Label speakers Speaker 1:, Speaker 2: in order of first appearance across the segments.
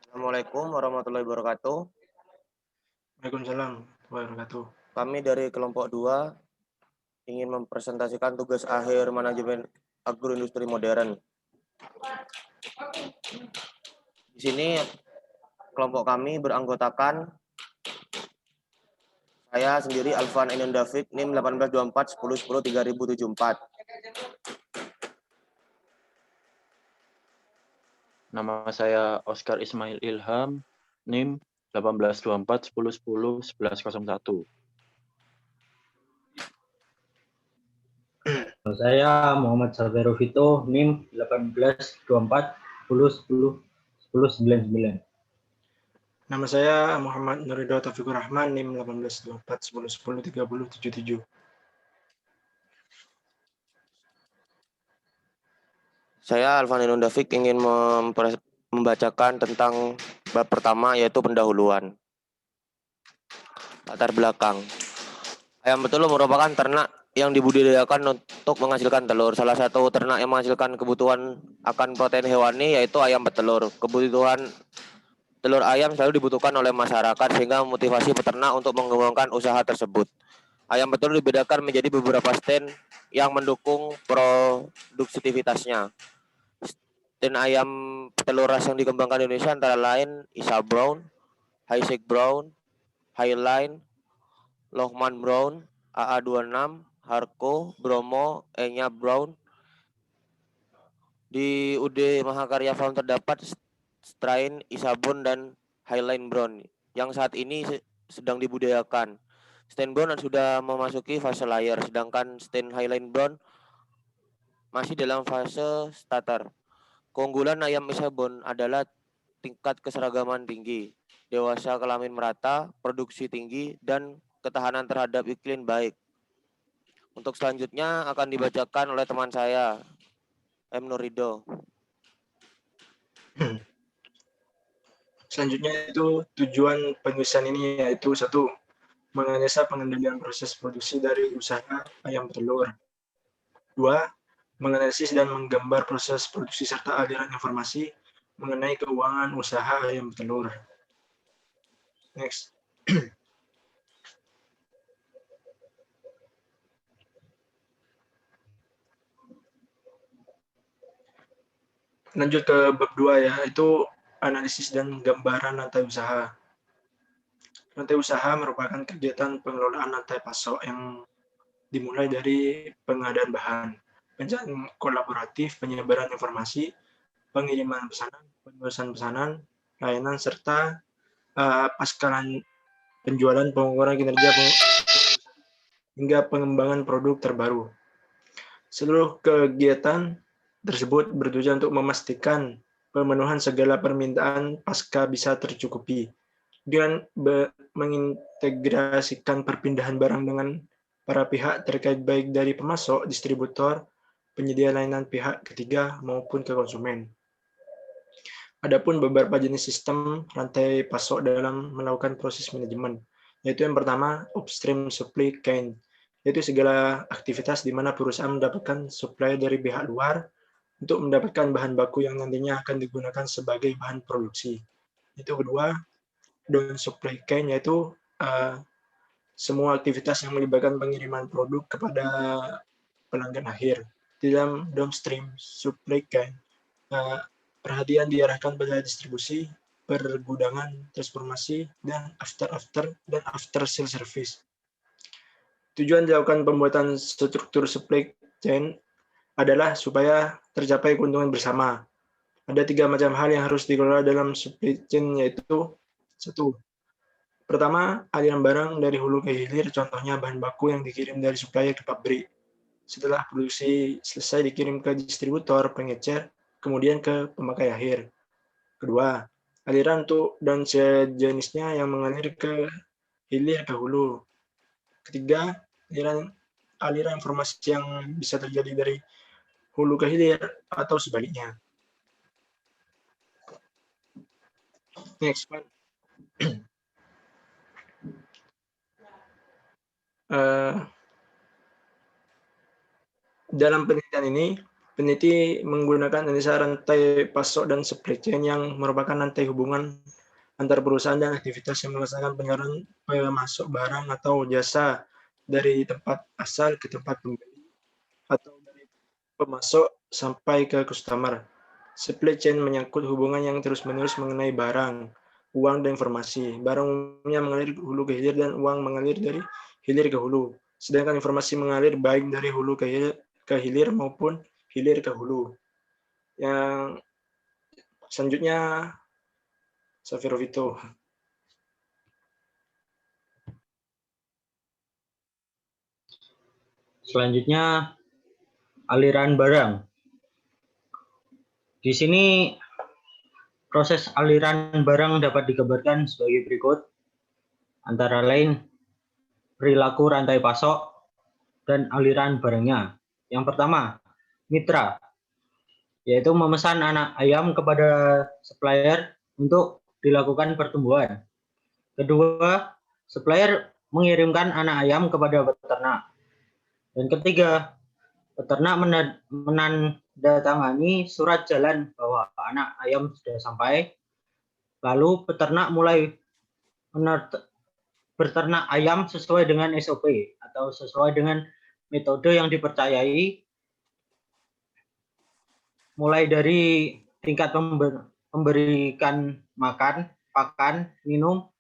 Speaker 1: Assalamualaikum warahmatullahi wabarakatuh.
Speaker 2: Waalaikumsalam warahmatullahi wabarakatuh.
Speaker 1: Kami dari kelompok 2 ingin mempresentasikan tugas akhir manajemen agroindustri modern. Di sini kelompok kami beranggotakan saya sendiri Alvan Enon David, NIM 1824 10 10 3074.
Speaker 3: Nama saya Oscar Ismail Ilham, NIM 1824 10 10 1101.
Speaker 4: Saya Muhammad Sabero Vito, NIM 1824 10 10 10 99.
Speaker 2: Nama saya Muhammad Nurido Taufikur Rahman, NIM 1824 10 10 30 77.
Speaker 1: Saya Alvan Enon David ingin membacakan tentang bab pertama yaitu pendahuluan. Latar belakang. Ayam betelur merupakan ternak yang dibudidayakan untuk menghasilkan telur. Salah satu ternak yang menghasilkan kebutuhan akan protein hewani yaitu ayam betelur. Kebutuhan telur ayam selalu dibutuhkan oleh masyarakat sehingga memotivasi peternak untuk mengembangkan usaha tersebut. Ayam betelur dibedakan menjadi beberapa stand yang mendukung produktivitasnya. Stand ayam telur ras yang dikembangkan di Indonesia antara lain Isa Brown, Highsec Brown, Highline, Lohman Brown, AA26, Harko, Bromo, Enya Brown. Di UD Mahakarya Farm terdapat strain Isabon dan Highline Brown yang saat ini sedang dibudidayakan. Strain Brown sudah memasuki fase layar, sedangkan strain Highline Brown masih dalam fase starter. Keunggulan ayam Isabon adalah tingkat keseragaman tinggi, dewasa kelamin merata, produksi tinggi, dan ketahanan terhadap iklim baik. Untuk selanjutnya akan dibacakan oleh teman saya, M. Nurido.
Speaker 2: Selanjutnya itu tujuan penulisan ini yaitu 1. Menganalisa pengendalian proses produksi dari usaha ayam telur. 2. Menganalisis dan menggambar proses produksi serta aliran informasi mengenai keuangan usaha ayam telur. Next. Lanjut ke bab 2 ya, itu analisis dan gambaran rantai usaha. Rantai usaha merupakan kegiatan pengelolaan rantai pasok yang dimulai dari pengadaan bahan, pencarian kolaboratif, penyebaran informasi, pengiriman pesanan, penulisan pesanan, layanan, serta paskalan penjualan, pengukuran kinerja, hingga pengembangan produk terbaru. Seluruh kegiatan tersebut bertujuan untuk memastikan pemenuhan segala permintaan pasca bisa tercukupi dengan mengintegrasikan perpindahan barang dengan para pihak terkait baik dari pemasok, distributor, penyedia layanan pihak ketiga maupun ke konsumen. Adapun beberapa jenis sistem rantai pasok dalam melakukan proses manajemen, yaitu yang pertama upstream supply chain, yaitu segala aktivitas di mana perusahaan mendapatkan suplai dari pihak luar untuk mendapatkan bahan baku yang nantinya akan digunakan sebagai bahan produksi. Itu kedua, down supply chain, yaitu semua aktivitas yang melibatkan pengiriman produk kepada pelanggan akhir. Di dalam downstream supply chain, perhatian diarahkan pada distribusi, pergudangan, transformasi, dan after sale service. Tujuan dilakukan pembuatan struktur supply chain adalah supaya tercapai keuntungan bersama. Ada 3 macam hal yang harus dikelola dalam supply chain, yaitu 1. Pertama, aliran barang dari hulu ke hilir, contohnya bahan baku yang dikirim dari supplier ke pabrik. Setelah produksi selesai dikirim ke distributor, pengecer, kemudian ke pemakai akhir. Kedua, aliran untuk dan sejenisnya yang mengalir ke hilir ke hulu. Ketiga, aliran informasi yang bisa terjadi dari hulu ke hilir atau sebaliknya. Next one. Dalam penelitian ini, Peneliti menggunakan analisa rantai pasok dan supply chain yang merupakan rantai hubungan antar perusahaan dan aktivitas yang melaksanakan penyaluran pemasok barang atau jasa dari tempat asal ke tempat pembeli atau dari pemasok sampai ke customer. Supply chain menyangkut hubungan yang terus-menerus mengenai barang, uang, dan informasi. Barang umumnya mengalir hulu ke hilir dan uang mengalir dari hilir ke hulu. Sedangkan informasi mengalir baik dari hulu ke hilir maupun hilir ke hulu. Yang selanjutnya Safirovito.
Speaker 4: Selanjutnya aliran barang. Di sini proses aliran barang dapat digambarkan sebagai berikut. Antara lain perilaku rantai pasok dan aliran barangnya. Yang pertama, mitra, yaitu memesan anak ayam kepada supplier untuk dilakukan pertumbuhan. Kedua, supplier mengirimkan anak ayam kepada peternak. Dan ketiga, peternak menandatangani surat jalan bahwa anak ayam sudah sampai. Lalu peternak mulai berternak ayam sesuai dengan SOP atau sesuai dengan metode yang dipercayai, mulai dari tingkat memberikan makan, pakan, minum,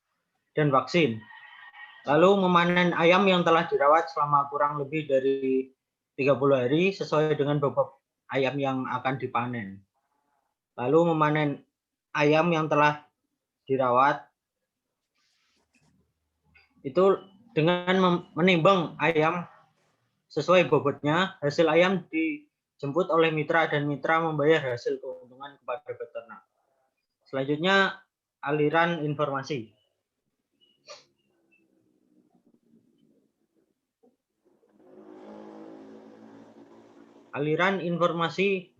Speaker 4: dan vaksin. Lalu memanen ayam yang telah dirawat selama kurang lebih dari 30 hari sesuai dengan bobot ayam yang akan dipanen. Lalu memanen ayam yang telah dirawat itu dengan menimbang ayam sesuai bobotnya. Hasil ayam dijemput oleh mitra dan mitra membayar hasil keuntungan kepada peternak. Selanjutnya aliran informasi. Aliran informasi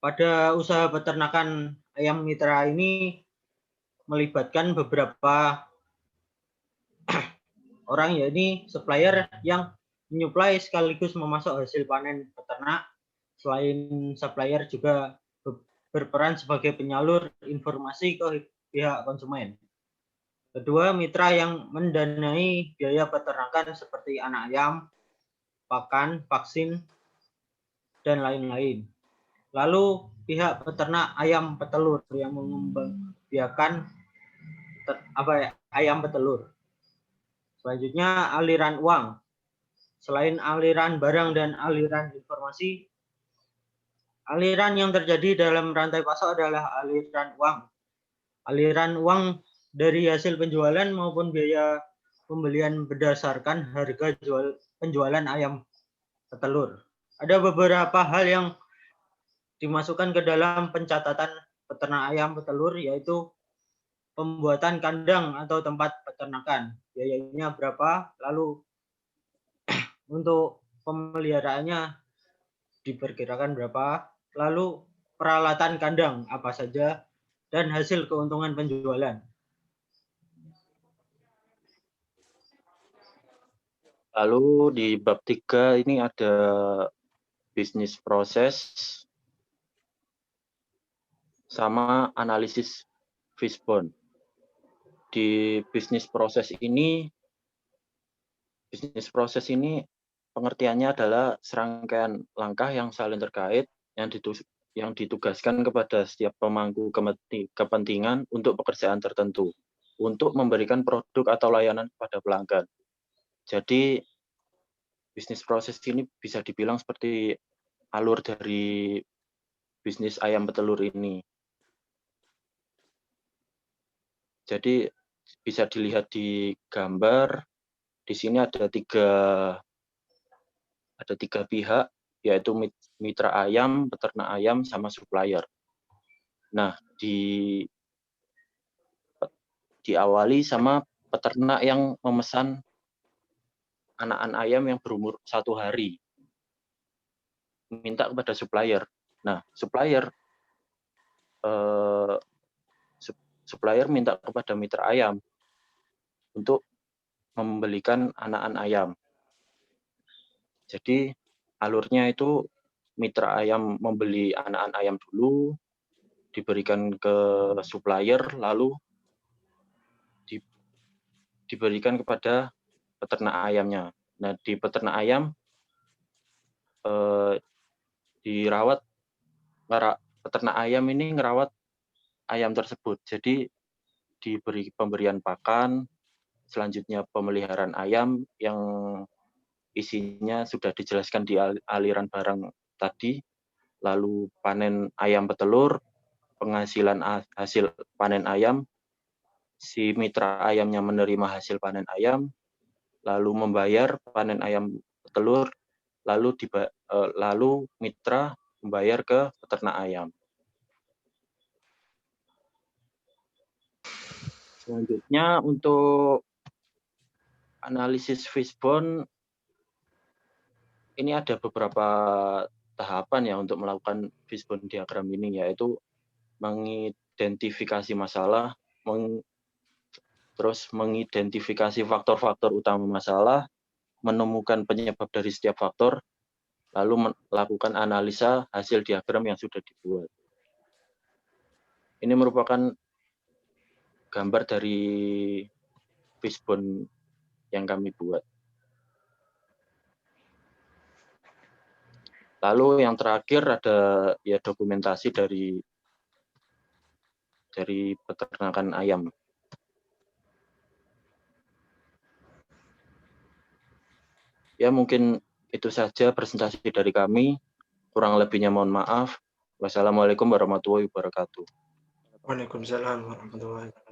Speaker 4: pada usaha peternakan ayam mitra ini melibatkan beberapa orang, yakni supplier yang menyuplai sekaligus memasok hasil panen peternak. Selain supplier juga berperan sebagai penyalur informasi ke pihak konsumen. Kedua, mitra yang mendanai biaya peternakan seperti anak ayam, pakan, vaksin, dan lain-lain. Lalu pihak peternak ayam petelur yang mengembangbiakan ayam petelur. Selanjutnya aliran uang. Selain aliran barang dan aliran informasi, aliran yang terjadi dalam rantai pasok adalah aliran uang. Aliran uang dari hasil penjualan maupun biaya pembelian berdasarkan harga penjualan ayam petelur. Ada beberapa hal yang dimasukkan ke dalam pencatatan peternak ayam petelur, yaitu pembuatan kandang atau tempat peternakan, biayanya berapa, lalu untuk pemeliharaannya diperkirakan berapa, lalu peralatan kandang apa saja, dan hasil keuntungan penjualan.
Speaker 3: Lalu di bab 3 ini ada bisnis proses sama analisis fishbone. Di bisnis proses ini pengertiannya adalah serangkaian langkah yang saling terkait yang ditugaskan kepada setiap pemangku kepentingan untuk pekerjaan tertentu untuk memberikan produk atau layanan kepada pelanggan. Jadi bisnis proses ini bisa dibilang seperti alur dari bisnis ayam petelur ini. Jadi bisa dilihat di gambar. Di sini ada tiga pihak, yaitu mitra ayam, peternak ayam, sama supplier. Nah, diawali sama peternak yang memesan anak-anak ayam yang berumur 1 hari. Minta kepada supplier. Nah, supplier minta kepada mitra ayam untuk membelikan anak-anak ayam. Jadi alurnya itu mitra ayam membeli anakan ayam dulu, diberikan ke supplier, lalu diberikan kepada peternak ayamnya. Nah, di peternak ayam dirawat, para peternak ayam ini ngerawat ayam tersebut. Jadi diberi pemberian pakan, selanjutnya pemeliharaan ayam yang isinya sudah dijelaskan di aliran barang tadi, lalu panen ayam petelur, penghasilan hasil panen ayam, si mitra ayamnya menerima hasil panen ayam, lalu membayar panen ayam petelur, lalu mitra membayar ke peternak ayam. Selanjutnya untuk analisis fishbone, ini ada beberapa tahapan ya untuk melakukan fishbone diagram ini, yaitu mengidentifikasi masalah, terus mengidentifikasi faktor-faktor utama masalah, menemukan penyebab dari setiap faktor, lalu melakukan analisa hasil diagram yang sudah dibuat. Ini merupakan gambar dari fishbone yang kami buat. Lalu yang terakhir ada ya dokumentasi dari peternakan ayam. Ya mungkin itu saja presentasi dari kami. Kurang lebihnya mohon maaf. Wassalamualaikum warahmatullahi wabarakatuh.
Speaker 2: Waalaikumsalam warahmatullahi wabarakatuh.